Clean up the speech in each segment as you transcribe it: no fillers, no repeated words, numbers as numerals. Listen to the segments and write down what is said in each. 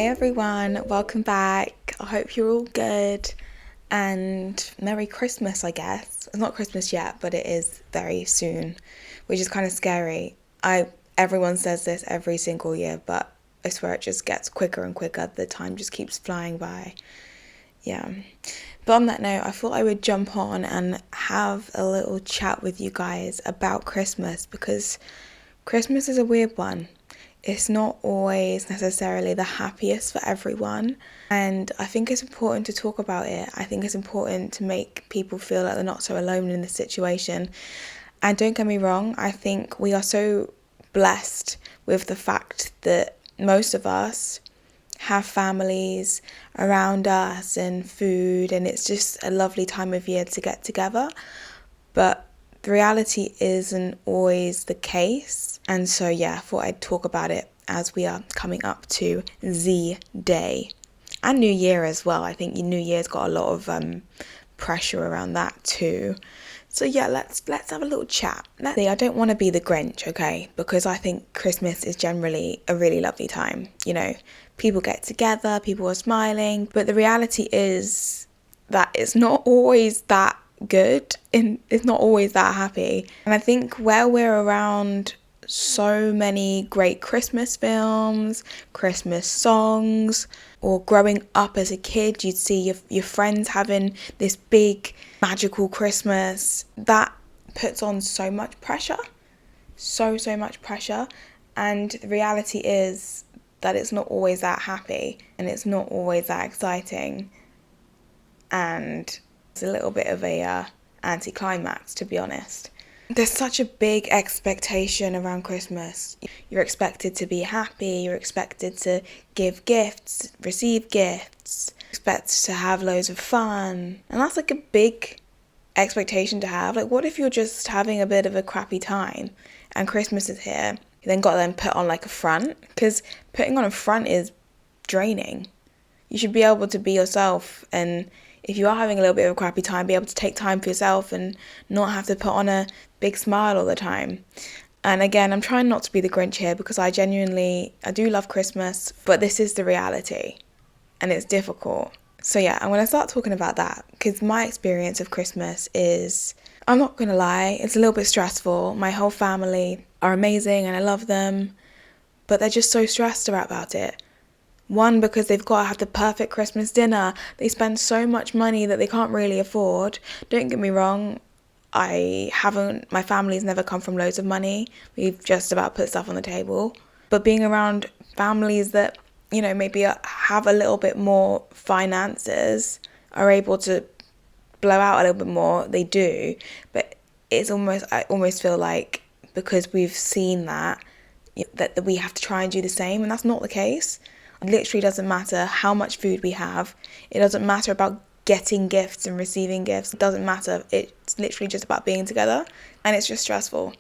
everyone, welcome back. I hope you're all good and Merry Christmas, I guess. It's not Christmas yet, but it is very soon, which is kind of scary. Everyone says this every single year, but I swear it just gets quicker and quicker. The time just keeps flying by. Yeah. But on that note, I thought I would jump on and have a little chat with you guys about Christmas because Christmas is a weird one. It's not always necessarily the happiest for everyone, and I think it's important to talk about it. I think it's important to make people feel like they're not so alone in this situation. And don't get me wrong, I think we are so blessed with the fact that most of us have families around us and food, and it's just a lovely time of year to get together. But the reality isn't always the case. And so, yeah, I thought I'd talk about it as we are coming up to Z Day and New Year as well. I think New Year's got a lot of pressure around that too. So yeah, let's have a little chat. I don't want to be the Grinch, okay? Because I think Christmas is generally a really lovely time. You know, people get together, people are smiling, but the reality is that it's not always that good and it's not always that happy. And I think where we're around so many great Christmas films, Christmas songs, or growing up as a kid, you'd see your friends having this big magical Christmas. That puts on so much pressure, so much pressure. And the reality is that it's not always that happy and it's not always that exciting. And it's a little bit of a anticlimax, to be honest. There's such a big expectation around Christmas. You're expected to be happy, you're expected to give gifts, receive gifts, expected to have loads of fun. And that's like a big expectation to have. Like, what if you're just having a bit of a crappy time and Christmas is here? You then got to then put on like a front, because putting on a front is draining. You should be able to be yourself, and if you are having a little bit of a crappy time, be able to take time for yourself and not have to put on a big smile all the time. And again, I'm trying not to be the Grinch here because I do love Christmas, but this is the reality and it's difficult. So yeah, I'm going to start talking about that because my experience of Christmas is, I'm not going to lie, it's a little bit stressful. My whole family are amazing and I love them, but they're just so stressed about it. One, because they've got to have the perfect Christmas dinner. They spend so much money that they can't really afford. Don't get me wrong, my family's never come from loads of money. We've just about put stuff on the table. But being around families that, you know, maybe have a little bit more finances, are able to blow out a little bit more, they do. But I almost feel like because we've seen that we have to try and do the same, and that's not the case. It literally doesn't matter how much food we have. It doesn't matter about getting gifts and receiving gifts. It doesn't matter. It's literally just about being together. And it's just stressful.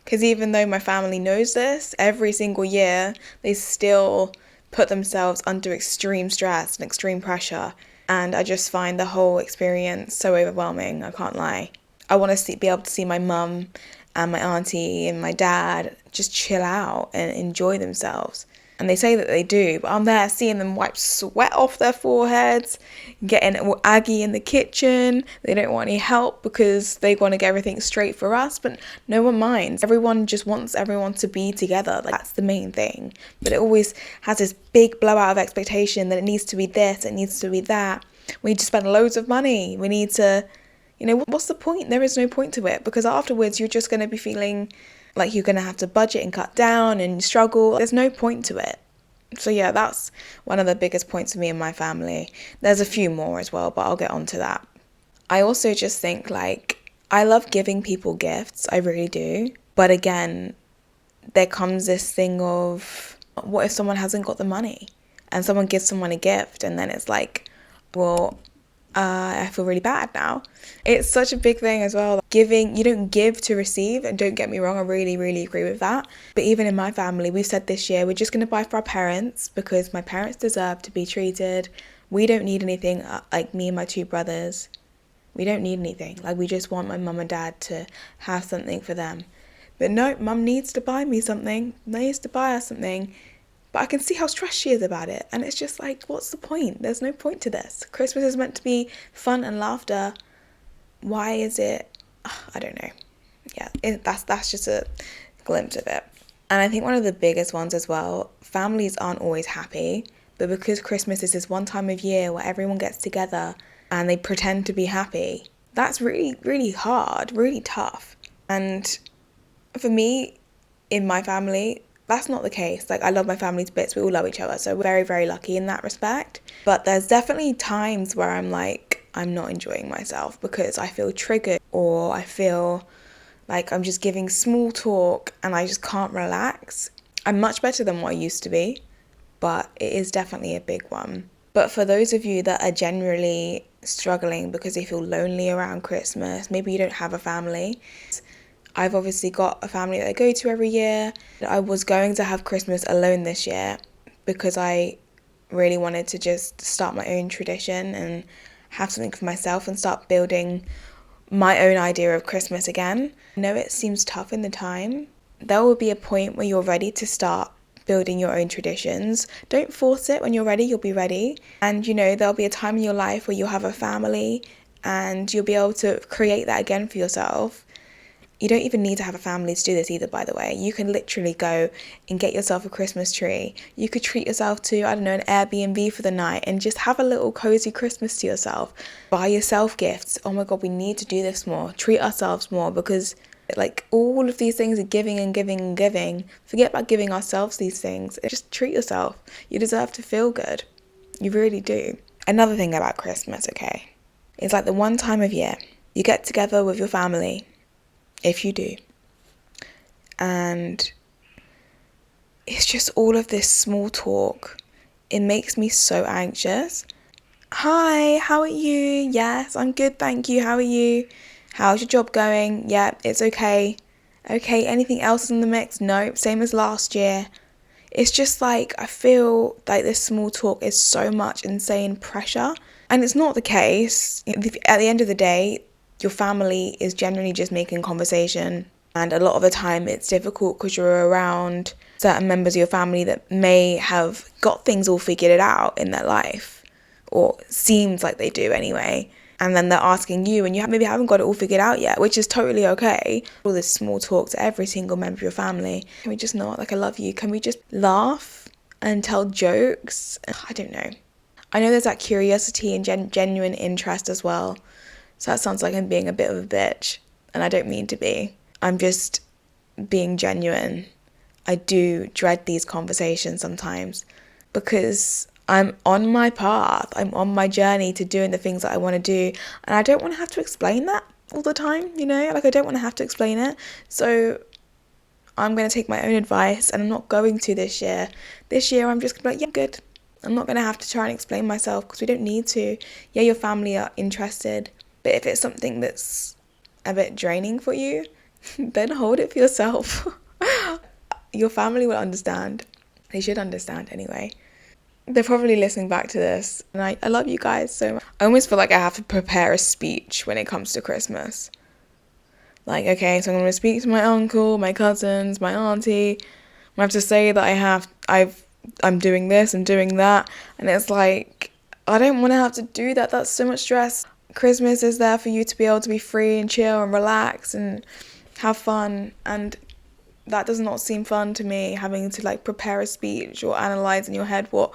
Because even though my family knows this, every single year, they still put themselves under extreme stress and extreme pressure. And I just find the whole experience so overwhelming. I can't lie. I want to be able to see my mum and my auntie and my dad just chill out and enjoy themselves. And they say that they do, but I'm there seeing them wipe sweat off their foreheads, getting all aggy in the kitchen. They don't want any help because they want to get everything straight for us, but no one minds. Everyone just wants everyone to be together. Like, that's the main thing. But it always has this big blowout of expectation that it needs to be this, it needs to be that. We need to spend loads of money. We need to, what's the point? There is no point to it, because afterwards you're just going to be feeling like you're going to have to budget and cut down and struggle. There's no point to it. So yeah, that's one of the biggest points for me and my family. There's a few more as well, but I'll get onto that. I also just think, like, I love giving people gifts. I really do. But again, there comes this thing of, what if someone hasn't got the money? And someone gives someone a gift and then it's like, well, I feel really bad now. It's such a big thing as well. You don't give to receive, and don't get me wrong, I really, really agree with that. But even in my family, we've said this year, we're just going to buy for our parents because my parents deserve to be treated. We don't need anything, like me and my two brothers. We don't need anything. Like, we just want my mum and dad to have something for them. But no, mum needs to buy me something. Needs to buy us something. But I can see how stressed she is about it. And it's just like, what's the point? There's no point to this. Christmas is meant to be fun and laughter. Why is it? I don't know. Yeah, that's just a glimpse of it. And I think one of the biggest ones as well, families aren't always happy. But because Christmas is this one time of year where everyone gets together and they pretend to be happy, that's really, really hard, really tough. And for me, in my family, that's not the case. Like, I love my family to bits. We all love each other. So we're very, very lucky in that respect. But there's definitely times where I'm like, I'm not enjoying myself because I feel triggered, or I feel like I'm just giving small talk and I just can't relax. I'm much better than what I used to be, but it is definitely a big one. But for those of you that are generally struggling because they feel lonely around Christmas, maybe you don't have a family. I've obviously got a family that I go to every year. I was going to have Christmas alone this year because I really wanted to just start my own tradition and have something for myself and start building my own idea of Christmas again. I know it seems tough in the time. There will be a point where you're ready to start building your own traditions. Don't force it. When you're ready, you'll be ready. And there'll be a time in your life where you'll have a family and you'll be able to create that again for yourself. You don't even need to have a family to do this either, by the way. You can literally go and get yourself a Christmas tree. You could treat yourself to, I don't know, an Airbnb for the night and just have a little cozy Christmas to yourself. Buy yourself gifts. Oh my God, we need to do this more. Treat ourselves more, because like all of these things are giving and giving and giving. Forget about giving ourselves these things. Just treat yourself. You deserve to feel good. You really do. Another thing about Christmas, okay, is like the one time of year you get together with your family, if you do, and it's just all of this small talk. It makes me so anxious. Hi, how are you? Yes, I'm good, thank you. How are you? How's your job going? Yeah, it's okay. Okay, anything else in the mix? No, same as last year. It's just like, I feel like this small talk is so much insane pressure. And it's not the case. At the end of the day, your family is generally just making conversation. And a lot of the time it's difficult because you're around certain members of your family that may have got things all figured out in their life, or seems like they do anyway. And then they're asking you and you maybe haven't got it all figured out yet, which is totally okay. All this small talk to every single member of your family. Can we just not? Like, I love you. Can we just laugh and tell jokes? I don't know. I know there's that curiosity and genuine interest as well. So that sounds like I'm being a bit of a bitch, and I don't mean to be. I'm just being genuine. I do dread these conversations sometimes because I'm on my path. I'm on my journey to doing the things that I want to do, and I don't want to have to explain that all the time, Like, I don't want to have to explain it. So I'm going to take my own advice, and I'm not going to this year. This year I'm just going to be like, yeah, good. I'm not going to have to try and explain myself because we don't need to. Yeah, your family are interested, but if it's something that's a bit draining for you, then hold it for yourself. Your family will understand. They should understand anyway. They're probably listening back to this, and I love you guys so much. I almost feel like I have to prepare a speech when it comes to Christmas. Like, okay, so I'm going to speak to my uncle, my cousins, my auntie. I have to say that I'm doing this and doing that, and it's like, I don't want to have to do that. That's so much stress. Christmas is there for you to be able to be free and chill and relax and have fun, and that does not seem fun to me, having to like prepare a speech or analyze in your head what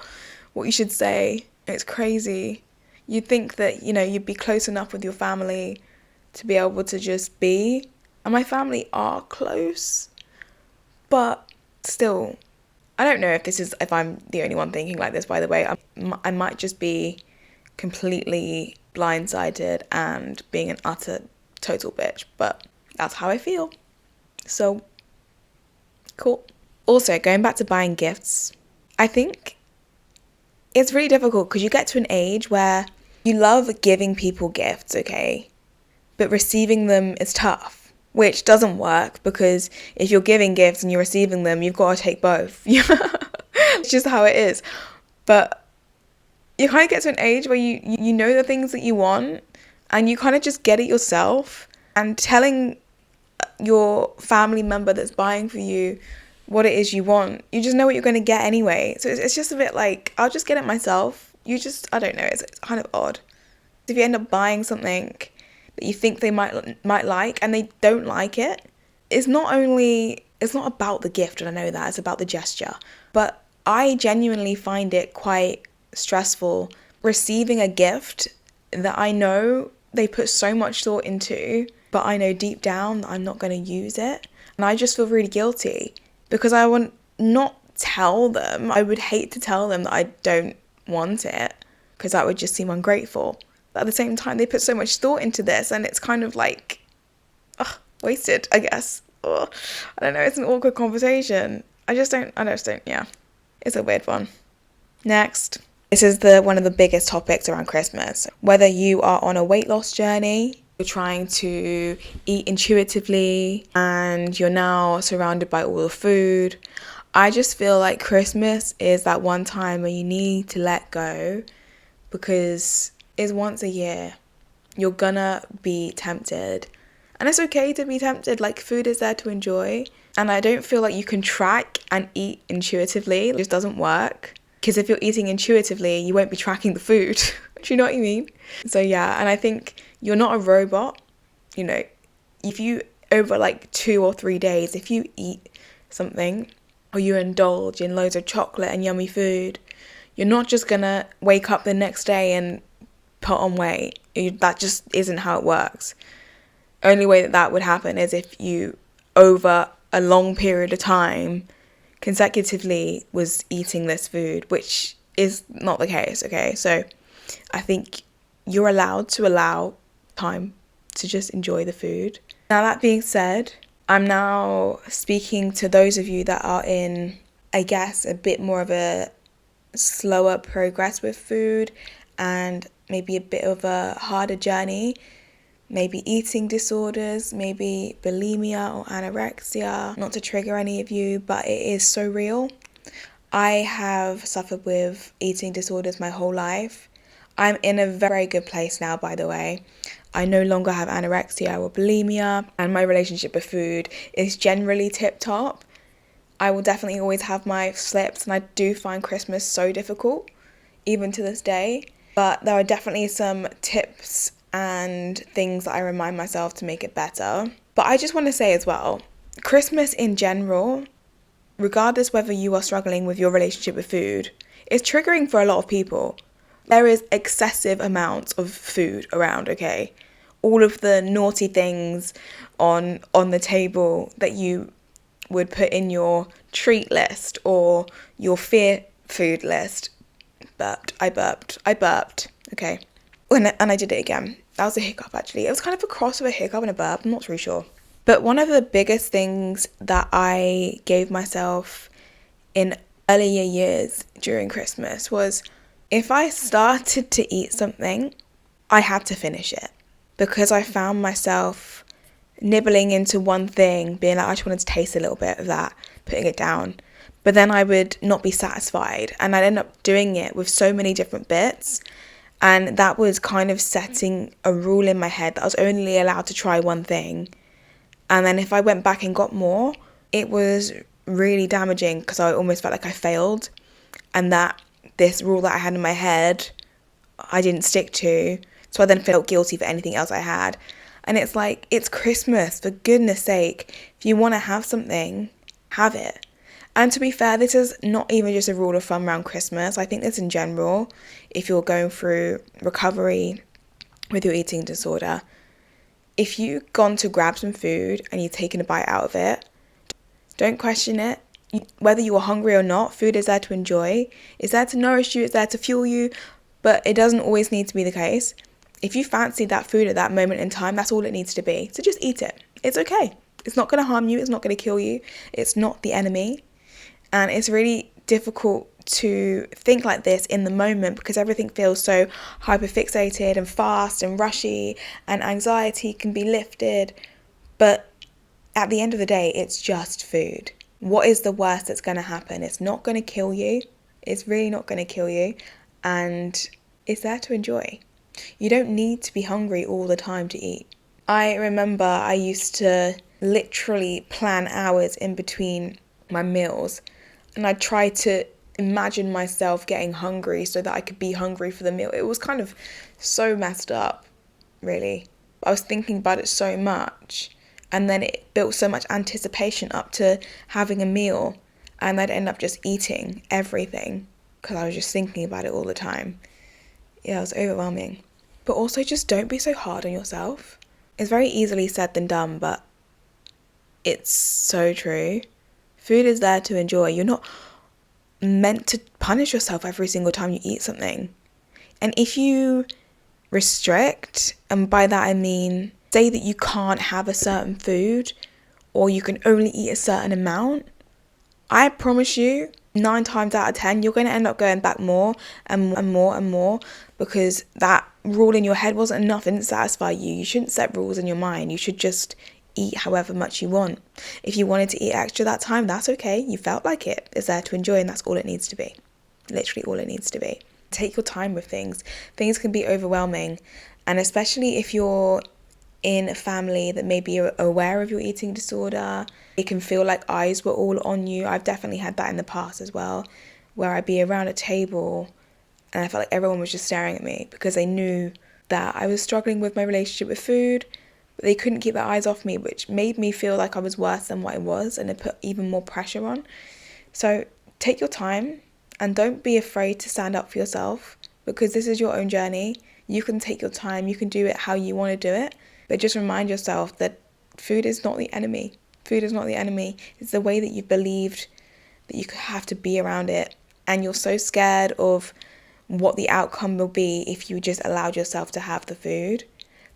you should say. It's crazy. You'd think that, you'd be close enough with your family to be able to just be, and my family are close, but still, I don't know if I'm the only one thinking like this, by the way. I might just be completely blindsided and being an utter total bitch, but that's how I feel. So, cool. Also, going back to buying gifts, I think it's really difficult because you get to an age where you love giving people gifts, okay? But receiving them is tough, which doesn't work because if you're giving gifts and you're receiving them, you've got to take both. It's just how it is. But you kind of get to an age where you know the things that you want and you kind of just get it yourself, and telling your family member that's buying for you what it is you want. You just know what you're going to get anyway. So it's just a bit like, I'll just get it myself. I don't know, it's kind of odd. If you end up buying something that you think they might like and they don't like it, it's not about the gift, and I know that, it's about the gesture. But I genuinely find it quite stressful receiving a gift that I know they put so much thought into, but I know deep down that I'm not going to use it. And I just feel really guilty because I would not tell them. I would hate to tell them that I don't want it because that would just seem ungrateful. But at the same time, they put so much thought into this and it's kind of like, wasted, I guess. I don't know, it's an awkward conversation. I just don't, yeah. It's a weird one. Next. This is one of the biggest topics around Christmas. Whether you are on a weight loss journey, you're trying to eat intuitively, and you're now surrounded by all the food. I just feel like Christmas is that one time where you need to let go because it's once a year. You're gonna be tempted. And it's okay to be tempted, like food is there to enjoy. And I don't feel like you can track and eat intuitively. It just doesn't work. Because if you're eating intuitively, you won't be tracking the food. Do you know what I mean? So yeah, and I think you're not a robot. You know, if you, over like 2 or 3 days, if you eat something or you indulge in loads of chocolate and yummy food, you're not just gonna wake up the next day and put on weight. That just isn't how it works. Only way that would happen is if you, over a long period of time, consecutively was eating this food, which is not the case, okay? So I think you're allowed to allow time to just enjoy the food. Now, that being said, I'm now speaking to those of you that are in, I guess, a bit more of a slower progress with food and maybe a bit of a harder journey. Maybe eating disorders, maybe bulimia or anorexia. Not to trigger any of you, but it is so real. I have suffered with eating disorders my whole life. I'm in a very good place now, by the way. I no longer have anorexia or bulimia, and my relationship with food is generally tip-top. I will definitely always have my slips, and I do find Christmas so difficult, even to this day. But there are definitely some tips and things that I remind myself to make it better. But I just want to say as well, Christmas in general, regardless whether you are struggling with your relationship with food, is triggering for a lot of people. There is excessive amounts of food around, okay? All of the naughty things on the table that you would put in your treat list or your fear food list. I burped, okay? And I did it again. That was a hiccup, actually. It was kind of a cross of a hiccup and a burp. I'm not really sure. But one of the biggest things that I gave myself in earlier years during Christmas was if I started to eat something, I had to finish it. Because I found myself nibbling into one thing, being like, I just wanted to taste a little bit of that, putting it down. But then I would not be satisfied. And I'd end up doing it with so many different bits. And that was kind of setting a rule in my head that I was only allowed to try one thing. And then if I went back and got more, it was really damaging because I almost felt like I failed. And that this rule that I had in my head, I didn't stick to. So I then felt guilty for anything else I had. And it's like, it's Christmas, for goodness sake. If you want to have something, have it. And to be fair, this is not even just a rule of thumb around Christmas. I think this in general, if you're going through recovery with your eating disorder, if you've gone to grab some food and you've taken a bite out of it, don't question it. Whether you are hungry or not, food is there to enjoy. It's there to nourish you, it's there to fuel you, but it doesn't always need to be the case. If you fancy that food at that moment in time, that's all it needs to be. So just eat it. It's okay. It's not going to harm you. It's not going to kill you. It's not the enemy. And it's really difficult to think like this in the moment because everything feels so hyperfixated and fast and rushy, and anxiety can be lifted. But at the end of the day, it's just food. What is the worst that's going to happen? It's not going to kill you. It's really not going to kill you. And it's there to enjoy. You don't need to be hungry all the time to eat. I remember I used to literally plan hours in between my meals, and I tried to imagine myself getting hungry so that I could be hungry for the meal. It was kind of so messed up, really. I was thinking about it so much, and then it built so much anticipation up to having a meal, and I'd end up just eating everything because I was just thinking about it all the time. Yeah, it was overwhelming. But also just don't be so hard on yourself. It's very easily said than done, but it's so true. Food is there to enjoy. You're not meant to punish yourself every single time you eat something. And if you restrict, and by that I mean say that you can't have a certain food or you can only eat a certain amount, I promise you 9 times out of 10 you're going to end up going back more and more and more and more, because that rule in your head wasn't enough. It didn't satisfy you. You shouldn't set rules in your mind. You should just eat however much you want. If you wanted to eat extra that time, that's okay. You felt like it. It's there to enjoy, and that's all it needs to be. Literally all it needs to be. Take your time with things. Things can be overwhelming, and especially if you're in a family that may be aware of your eating disorder, it can feel like eyes were all on you. I've definitely had that in the past as well, where I'd be around a table and I felt like everyone was just staring at me because they knew that I was struggling with my relationship with food, but they couldn't keep their eyes off me, which made me feel like I was worse than what I was, and it put even more pressure on. So take your time and don't be afraid to stand up for yourself, because this is your own journey. You can take your time, you can do it how you want to do it, but just remind yourself that food is not the enemy. Food is not the enemy. It's the way that you believed that you have to be around it, and you're so scared of what the outcome will be if you just allowed yourself to have the food.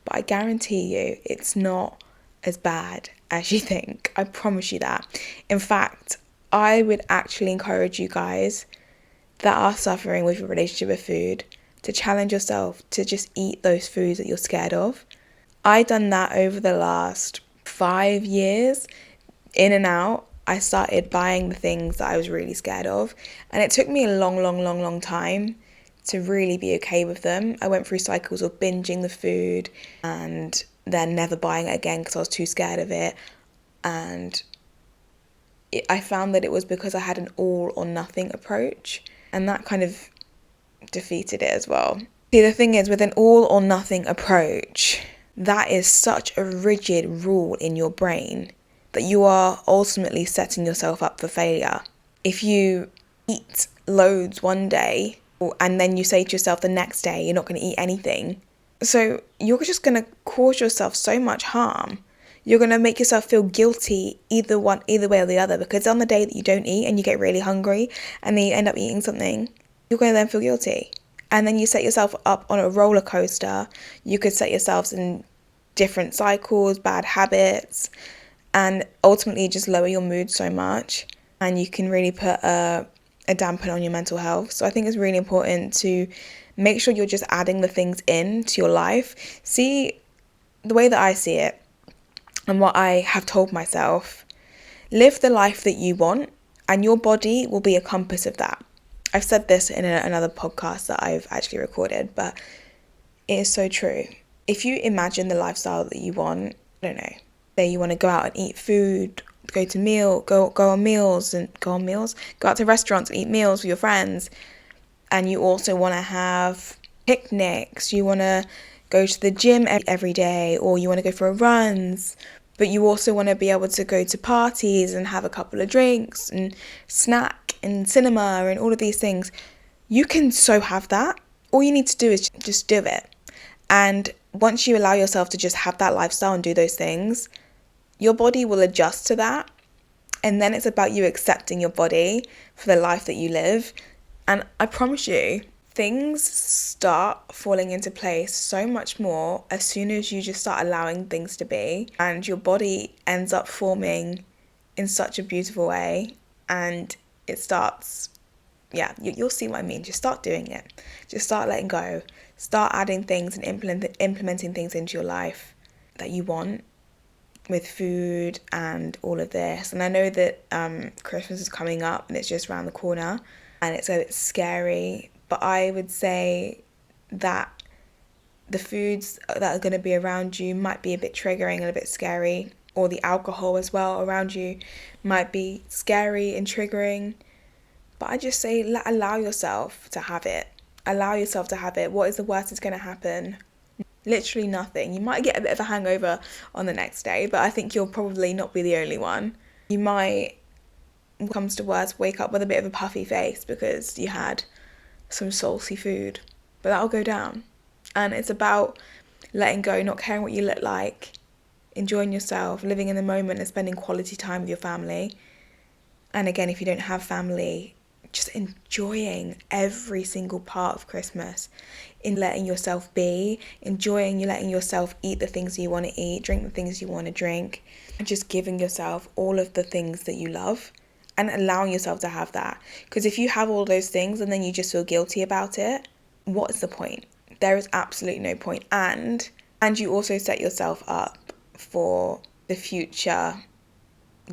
But I guarantee you it's not as bad as you think. I promise you that. In fact, I would actually encourage you guys that are suffering with your relationship with food to challenge yourself to just eat those foods that you're scared of. I done that over the last 5 years, in and out. I started buying the things that I was really scared of, and it took me a long time to really be okay with them. I went through cycles of binging the food and then never buying it again because I was too scared of it, and I found that it was because I had an all or nothing approach, and that kind of defeated it as well. See, the thing is, with an all or nothing approach, that is such a rigid rule in your brain that you are ultimately setting yourself up for failure. If you eat loads one day and then you say to yourself the next day you're not going to eat anything, so you're just going to cause yourself so much harm. You're going to make yourself feel guilty either way or the other, because on the day that you don't eat and you get really hungry and then you end up eating something, you're going to then feel guilty. And then you set yourself up on a roller coaster. You could set yourselves in different cycles, bad habits, and ultimately just lower your mood so much. And you can really put a dampen on your mental health. So I think it's really important to make sure you're just adding the things into your life. See, the way that I see it and what I have told myself, live the life that you want, and your body will be a compass of that. I've said this in another podcast that I've actually recorded, but it is so true. If you imagine the lifestyle that you want, I don't know, say you want to go out and eat food, go out to restaurants and eat meals with your friends, and you also want to have picnics, you want to go to the gym every day, or you want to go for runs, but you also want to be able to go to parties and have a couple of drinks and snack and cinema and all of these things. You can so have that. All you need to do is just do it. And once you allow yourself to just have that lifestyle and do those things, your body will adjust to that. And then it's about you accepting your body for the life that you live. And I promise you, things start falling into place so much more as soon as you just start allowing things to be, and your body ends up forming in such a beautiful way, and it starts, you'll see what I mean. Just start doing it. Just start letting go. Start adding things and implementing things into your life that you want with food and all of this. And I know that Christmas is coming up and it's just around the corner and it's a bit scary, but I would say that the foods that are going to be around you might be a bit triggering and a bit scary. or the alcohol as well around you might be scary and triggering. But I just say allow yourself to have it. Allow yourself to have it. What is the worst that's going to happen? Literally nothing. You might get a bit of a hangover on the next day, but I think you'll probably not be the only one. You might, when it comes to worst, wake up with a bit of a puffy face because you had some salty food. But that'll go down. And it's about letting go, not caring what you look like, enjoying yourself, living in the moment and spending quality time with your family. And again, if you don't have family, just enjoying every single part of Christmas, in letting yourself be, enjoying you letting yourself eat the things you want to eat, drink the things you want to drink, and just giving yourself all of the things that you love and allowing yourself to have that. Because if you have all those things and then you just feel guilty about it, what is the point? There is absolutely no point. And you also set yourself up for the future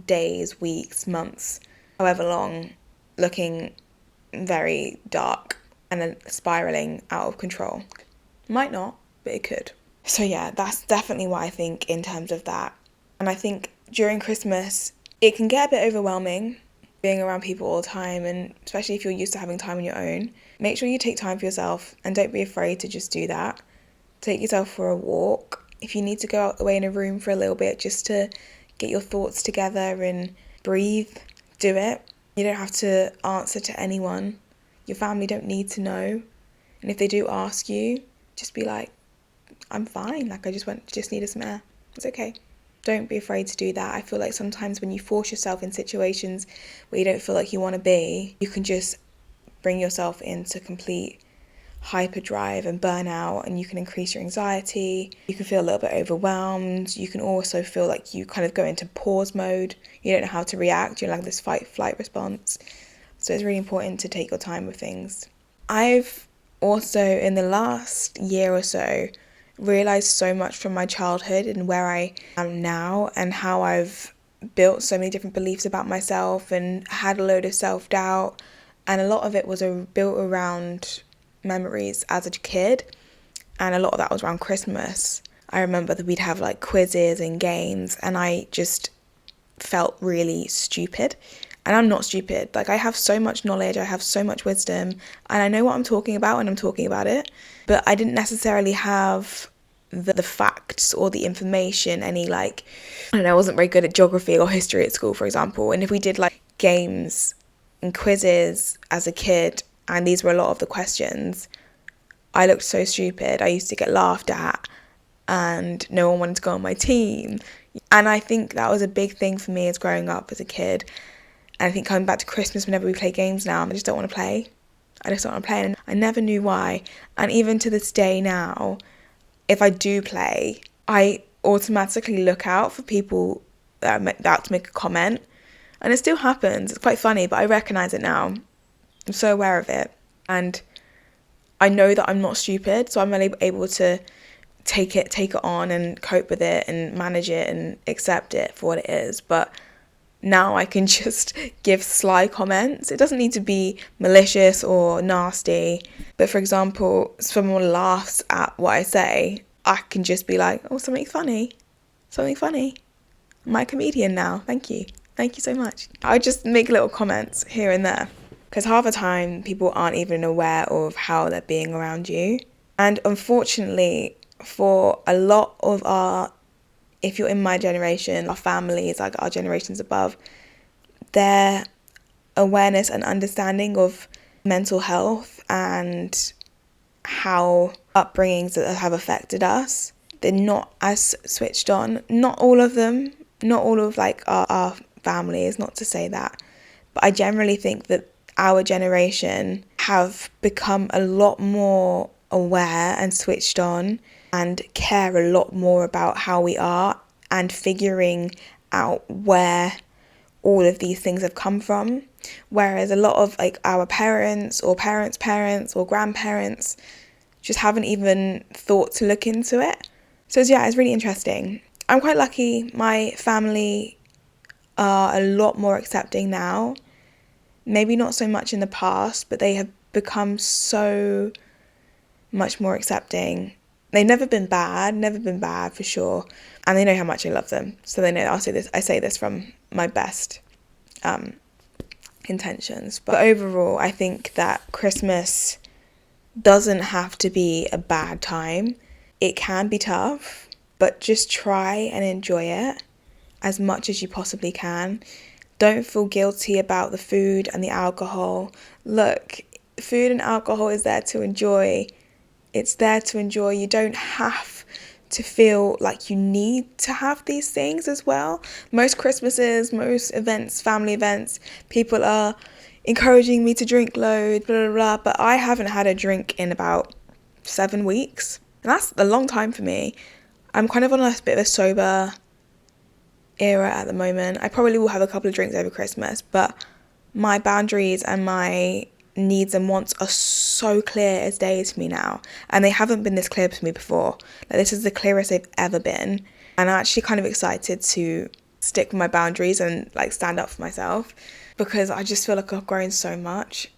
days, weeks, months, however long, looking very dark and then spiraling out of control. Might not, but it could. So yeah, that's definitely what I think in terms of that. And I think during Christmas, it can get a bit overwhelming being around people all the time, and especially if you're used to having time on your own. Make sure you take time for yourself and don't be afraid to just do that. Take yourself for a walk. If you need to go away in a room for a little bit just to get your thoughts together and breathe, do it. You don't have to answer to anyone. Your family don't need to know. And if they do ask you, just be like, I'm fine. Like, I just needed some air. It's okay. Don't be afraid to do that. I feel like sometimes when you force yourself in situations where you don't feel like you want to be, you can just bring yourself into complete hyperdrive and burnout, and you can increase your anxiety. You can feel a little bit overwhelmed. You can also feel like you kind of go into pause mode. You don't know how to react. You're like this fight-flight response. So it's really important to take your time with things. I've also, in the last year or so, realised so much from my childhood and where I am now, and how I've built so many different beliefs about myself and had a load of self-doubt. And a lot of it was built around memories as a kid, and a lot of that was around Christmas. I remember that we'd have like quizzes and games, and I just felt really stupid. And I'm not stupid. Like, I have so much knowledge, I have so much wisdom, and I know what I'm talking about when I'm talking about it, but I didn't necessarily have the facts or the information, any like, I don't know, I wasn't very good at geography or history at school, for example. And if we did like games and quizzes as a kid, and these were a lot of the questions, I looked so stupid. I used to get laughed at and no one wanted to go on my team. And I think that was a big thing for me as growing up as a kid. And I think coming back to Christmas, whenever we play games now, I just don't want to play. I just don't want to play. And I never knew why. And even to this day now, if I do play, I automatically look out for people that are about to make a comment. And it still happens. It's quite funny, but I recognise it now. I'm so aware of it, and I know that I'm not stupid, so I'm really able to take it on and cope with it and manage it and accept it for what it is. But now I can just give sly comments. It doesn't need to be malicious or nasty, but for example, if someone laughs at what I say, I can just be like, oh, something funny. I'm a comedian now. Thank you so much. I just make little comments here and there, because half the time people aren't even aware of how they're being around you. And unfortunately, for a lot of if you're in my generation, our families, like our generations above, their awareness and understanding of mental health and how upbringings that have affected us, they're not as switched on. Not all of them, not all of like our families, not to say that, but I generally think that our generation have become a lot more aware and switched on and care a lot more about how we are and figuring out where all of these things have come from. Whereas a lot of like our parents or parents' or grandparents just haven't even thought to look into it. So yeah, it's really interesting. I'm quite lucky. My family are a lot more accepting now. Maybe not so much in the past, but they have become so much more accepting. They've never been bad for sure. And they know how much I love them. So they know I say this from my best intentions. But overall, I think that Christmas doesn't have to be a bad time. It can be tough, but just try and enjoy it as much as you possibly can. Don't feel guilty about the food and the alcohol. Look, food and alcohol is there to enjoy. It's there to enjoy. You don't have to feel like you need to have these things as well. Most Christmases, most events, family events, people are encouraging me to drink loads, blah, blah, blah, but I haven't had a drink in about 7 weeks. And that's a long time for me. I'm kind of on a bit of a sober era at the moment. I probably will have a couple of drinks over Christmas, but my boundaries and my needs and wants are so clear as day to me now, and they haven't been this clear to me before. Like, this is the clearest they've ever been, and I'm actually kind of excited to stick with my boundaries and like stand up for myself, because I just feel like I've grown so much.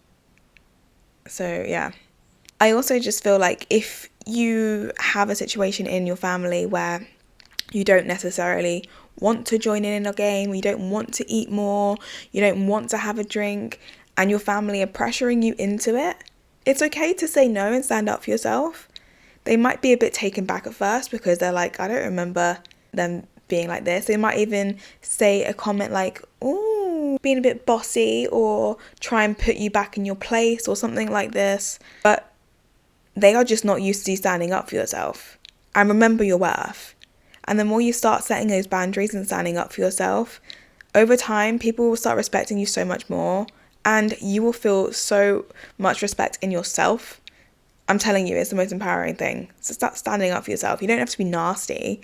So yeah, I also just feel like if you have a situation in your family where you don't necessarily want to join in a game, you don't want to eat more, you don't want to have a drink, and your family are pressuring you into it, it's okay to say no and stand up for yourself. They might be a bit taken back at first because they're like, I don't remember them being like this. They might even say a comment like, ooh, being a bit bossy, or try and put you back in your place or something like this. But they are just not used to you standing up for yourself. And remember your worth. And the more you start setting those boundaries and standing up for yourself, over time, people will start respecting you so much more, and you will feel so much respect in yourself. I'm telling you, it's the most empowering thing. So start standing up for yourself. You don't have to be nasty.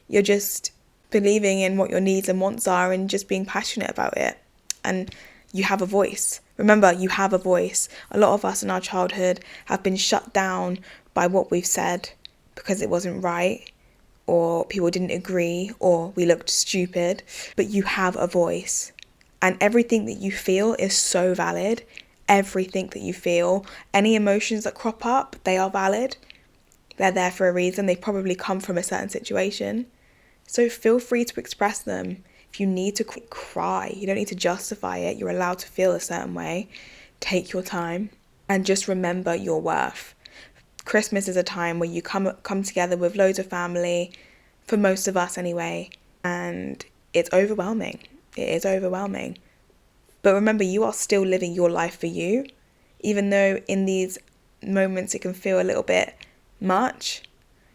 You're just believing in what your needs and wants are and just being passionate about it. And you have a voice. Remember, you have a voice. A lot of us in our childhood have been shut down by what we've said because it wasn't right, or people didn't agree, or we looked stupid. But you have a voice, and everything that you feel is so valid. Everything that you feel, any emotions that crop up, they are valid. They're there for a reason. They probably come from a certain situation. So feel free to express them. If you need to cry, you don't need to justify it. You're allowed to feel a certain way. Take your time and just remember your worth. Christmas is a time where you come together with loads of family, for most of us anyway, and it's overwhelming. It is overwhelming. But remember, you are still living your life for you. Even though in these moments it can feel a little bit much,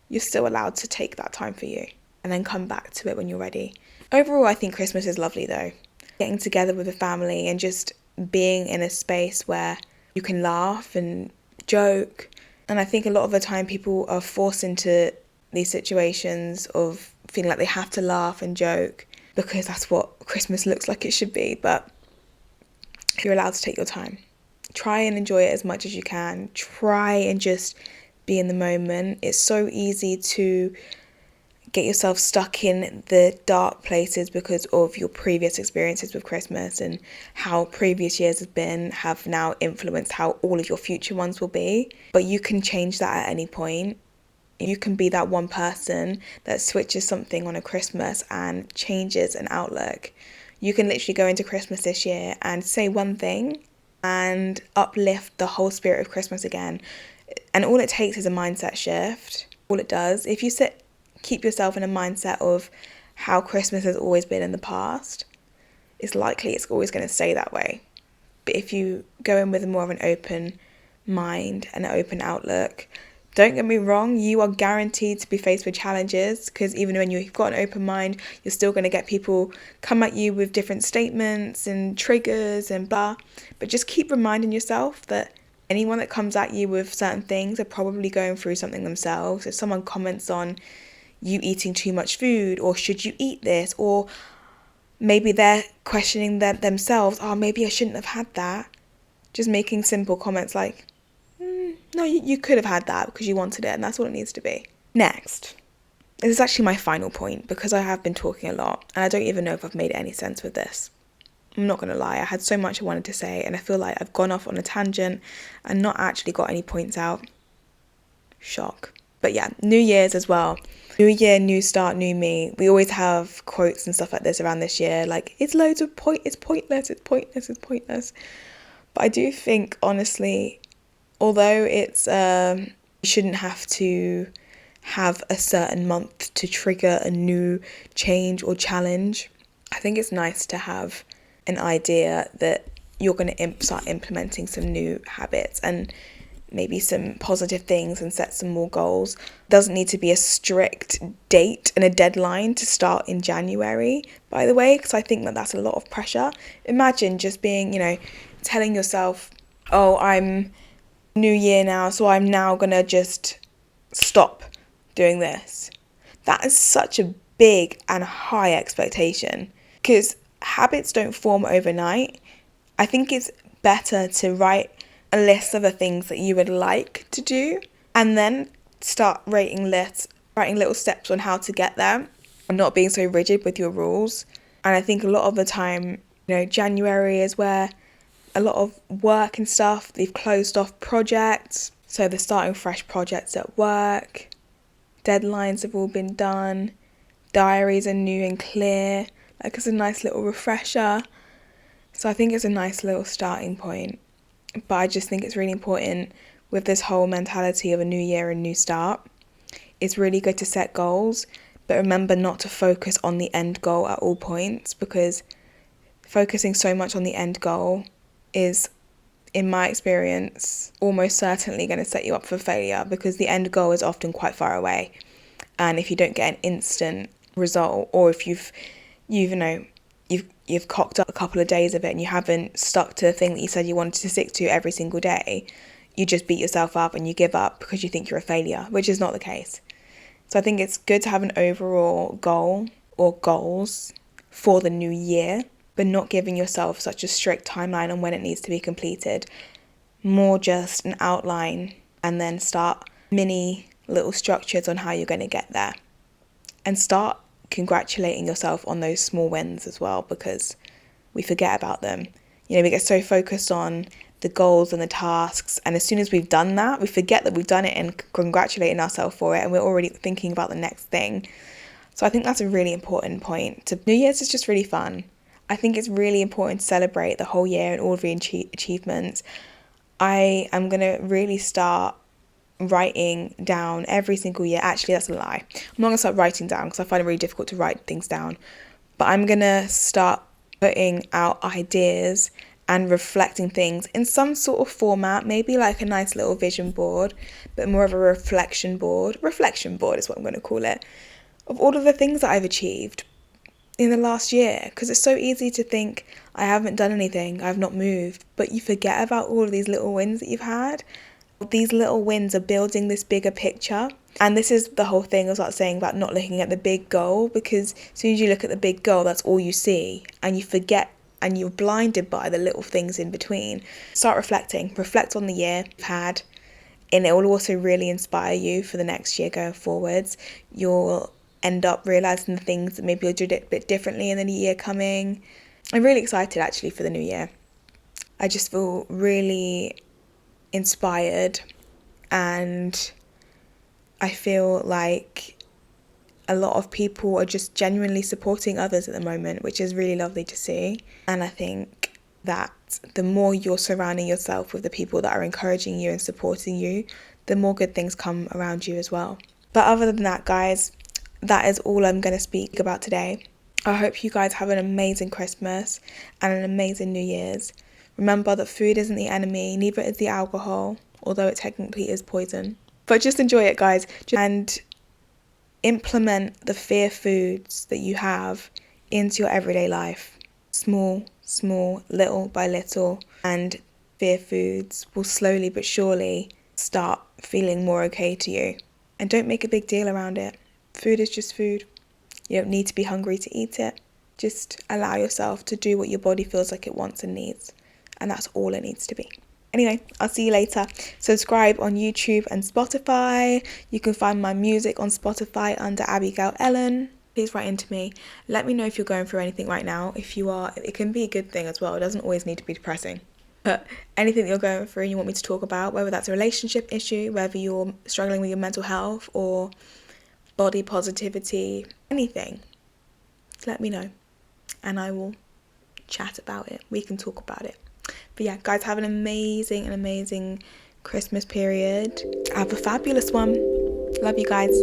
you're still allowed to take that time for you and then come back to it when you're ready. Overall, I think Christmas is lovely though. Getting together with a family and just being in a space where you can laugh and joke. And I think a lot of the time people are forced into these situations of feeling like they have to laugh and joke because that's what Christmas looks like it should be. But you're allowed to take your time. Try and enjoy it as much as you can. Try and just be in the moment. It's so easy to get yourself stuck in the dark places because of your previous experiences with Christmas, and how previous years have now influenced how all of your future ones will be. But you can change that at any point. You can be that one person that switches something on a Christmas and changes an outlook. You can literally go into Christmas this year and say one thing and uplift the whole spirit of Christmas again. And all it takes is a mindset shift. All it does, if you keep yourself in a mindset of how Christmas has always been in the past, it's likely it's always going to stay that way. But if you go in with more of an open mind and an open outlook, don't get me wrong, you are guaranteed to be faced with challenges, because even when you've got an open mind, you're still going to get people come at you with different statements and triggers and blah. But just keep reminding yourself that anyone that comes at you with certain things are probably going through something themselves. If someone comments on you eating too much food, or should you eat this, or maybe they're questioning themselves, oh, maybe I shouldn't have had that. Just making simple comments like, no, you could have had that because you wanted it, and that's what it needs to be. Next, this is actually my final point, because I have been talking a lot and I don't even know if I've made any sense with this. I'm not going to lie, I had so much I wanted to say and I feel like I've gone off on a tangent and not actually got any points out. Shock. But yeah, New Year's as well. New year, new start, new me. We always have quotes and stuff like this around this year, like it's pointless, it's pointless, it's pointless. But I do think, honestly, although it's you shouldn't have to have a certain month to trigger a new change or challenge, I think it's nice to have an idea that you're going to start implementing some new habits and maybe some positive things and set some more goals. Doesn't need to be a strict date and a deadline to start in January, by the way, because I think that that's a lot of pressure. Imagine just being, telling yourself, oh, I'm new year now, so I'm now gonna just stop doing this. That is such a big and high expectation, because habits don't form overnight. I think it's better to write a list of the things that you would like to do and then start writing little steps on how to get there and not being so rigid with your rules. And I think a lot of the time, January is where a lot of work and stuff, they've closed off projects, so they're starting fresh projects at work, deadlines have all been done, diaries are new and clear, like it's a nice little refresher. So I think it's a nice little starting point. But I just think it's really important with this whole mentality of a new year and new start. It's really good to set goals, but remember not to focus on the end goal at all points, because focusing so much on the end goal is, in my experience, almost certainly going to set you up for failure, because the end goal is often quite far away. And if you don't get an instant result, or if you've cocked up a couple of days of it and you haven't stuck to the thing that you said you wanted to stick to every single day, you just beat yourself up and you give up because you think you're a failure, which is not the case. So I think it's good to have an overall goal or goals for the new year, but not giving yourself such a strict timeline on when it needs to be completed. More just an outline, and then start mini little structures on how you're going to get there. And start congratulating yourself on those small wins as well, because we forget about them. We get so focused on the goals and the tasks, and as soon as we've done that, we forget that we've done it and congratulating ourselves for it, and we're already thinking about the next thing. So I think that's a really important point. New Year's is just really fun. I think it's really important to celebrate the whole year and all of the achievements. I am going to really start writing down every single year. Actually, that's a lie. I'm not going to start writing down because I find it really difficult to write things down. But I'm going to start putting out ideas and reflecting things in some sort of format, maybe like a nice little vision board, but more of a reflection board. Reflection board is what I'm going to call it, of all of the things that I've achieved in the last year, because it's so easy to think I haven't done anything, I've not moved, but you forget about all of these little wins that you've had. These little wins are building this bigger picture, and this is the whole thing I was saying about not looking at the big goal, because as soon as you look at the big goal, that's all you see, and you forget and you're blinded by the little things in between. Start reflect on the year you've had, and it will also really inspire you for the next year going forwards. You'll end up realising the things that maybe you'll do it a bit differently in the new year coming. I'm really excited actually for the new year. I just feel really inspired, and I feel like a lot of people are just genuinely supporting others at the moment, which is really lovely to see. And I think that the more you're surrounding yourself with the people that are encouraging you and supporting you, the more good things come around you as well. But other than that, guys, that is all I'm going to speak about today. I hope you guys have an amazing Christmas and an amazing New Year's. Remember that food isn't the enemy, neither is the alcohol, although it technically is poison. But just enjoy it, guys, and implement the fear foods that you have into your everyday life. Small, little by little, and fear foods will slowly but surely start feeling more okay to you. And don't make a big deal around it. Food is just food. You don't need to be hungry to eat it. Just allow yourself to do what your body feels like it wants and needs. And that's all it needs to be. Anyway, I'll see you later. Subscribe on YouTube and Spotify. You can find my music on Spotify under Abigail Ellen. Please write into me. Let me know if you're going through anything right now. If you are, it can be a good thing as well. It doesn't always need to be depressing. But anything that you're going through and you want me to talk about, whether that's a relationship issue, whether you're struggling with your mental health or body positivity, anything, let me know and I will chat about it. We can talk about it. But yeah, guys, have an amazing Christmas period. Have a fabulous one. Love you guys.